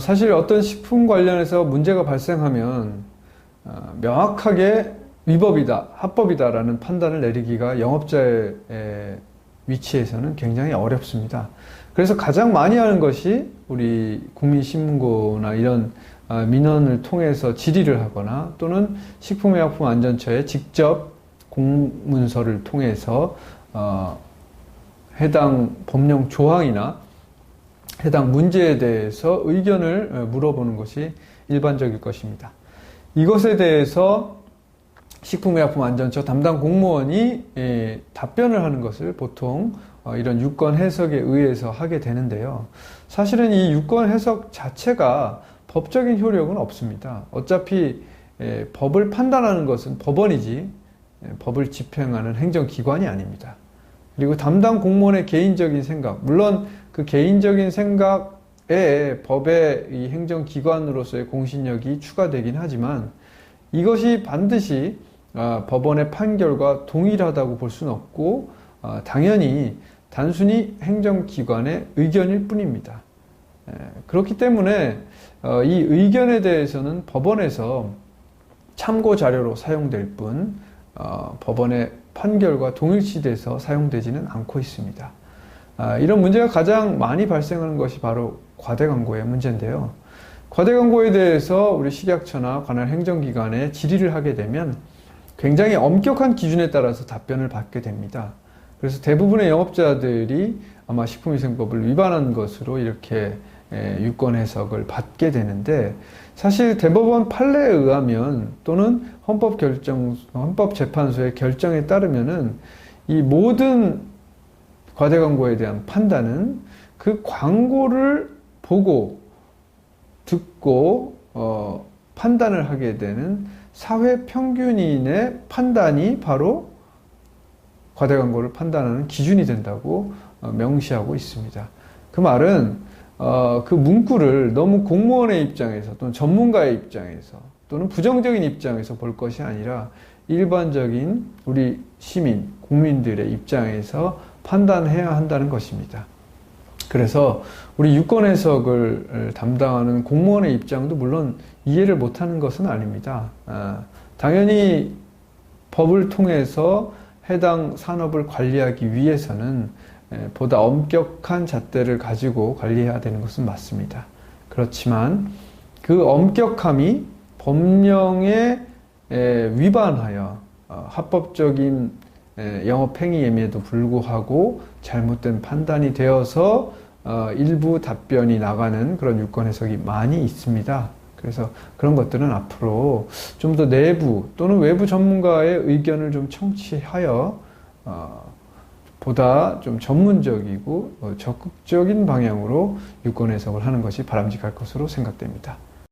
사실 어떤 식품 관련해서 문제가 발생하면 명확하게 위법이다, 합법이다라는 판단을 내리기가 영업자의 위치에서는 굉장히 어렵습니다. 그래서 가장 많이 하는 것이 우리 국민신문고나 이런 민원을 통해서 질의를 하거나 또는 식품의약품안전처에 직접 공문서를 통해서 해당 법령 조항이나 해당 문제에 대해서 의견을 물어보는 것이 일반적일 것입니다. 이것에 대해서 식품의약품안전처 담당 공무원이 답변을 하는 것을 보통 이런 유권 해석에 의해서 하게 되는데요. 사실은 이 유권 해석 자체가 법적인 효력은 없습니다. 어차피 법을 판단하는 것은 법원이지 법을 집행하는 행정기관이 아닙니다. 그리고 담당 공무원의 개인적인 생각, 물론 그 개인적인 생각에 법의 이 행정기관으로서의 공신력이 추가되긴 하지만 이것이 반드시 법원의 판결과 동일하다고 볼 수는 없고 당연히 단순히 행정기관의 의견일 뿐입니다. 그렇기 때문에 이 의견에 대해서는 법원에서 참고자료로 사용될 뿐 법원의 판결과 동일시돼서 사용되지는 않고 있습니다. 이런 문제가 가장 많이 발생하는 것이 바로 과대광고의 문제인데요. 과대광고에 대해서 우리 식약처나 관할 행정기관에 질의를 하게 되면 굉장히 엄격한 기준에 따라서 답변을 받게 됩니다. 그래서 대부분의 영업자들이 아마 식품위생법을 위반한 것으로 이렇게 유권 해석을 받게 되는데 사실 대법원 판례에 의하면 또는 헌법재판소의 결정에 따르면은 이 모든 과대광고에 대한 판단은 그 광고를 보고 듣고 판단을 하게 되는 사회평균인의 판단이 바로 과대광고를 판단하는 기준이 된다고 명시하고 있습니다. 그 말은 그 문구를 너무 공무원의 입장에서 또는 전문가의 입장에서 또는 부정적인 입장에서 볼 것이 아니라 일반적인 우리 시민, 국민들의 입장에서 판단해야 한다는 것입니다. 그래서 우리 유권 해석을 담당하는 공무원의 입장도 물론 이해를 못하는 것은 아닙니다. 당연히 법을 통해서 해당 산업을 관리하기 위해서는 보다 엄격한 잣대를 가지고 관리해야 되는 것은 맞습니다. 그렇지만 그 엄격함이 법령에 위반하여 합법적인 영업행위임에도 불구하고 잘못된 판단이 되어서 일부 답변이 나가는 그런 유권 해석이 많이 있습니다. 그래서 그런 것들은 앞으로 좀 더 내부 또는 외부 전문가의 의견을 좀 청취하여 보다 좀 전문적이고 적극적인 방향으로 유권 해석을 하는 것이 바람직할 것으로 생각됩니다.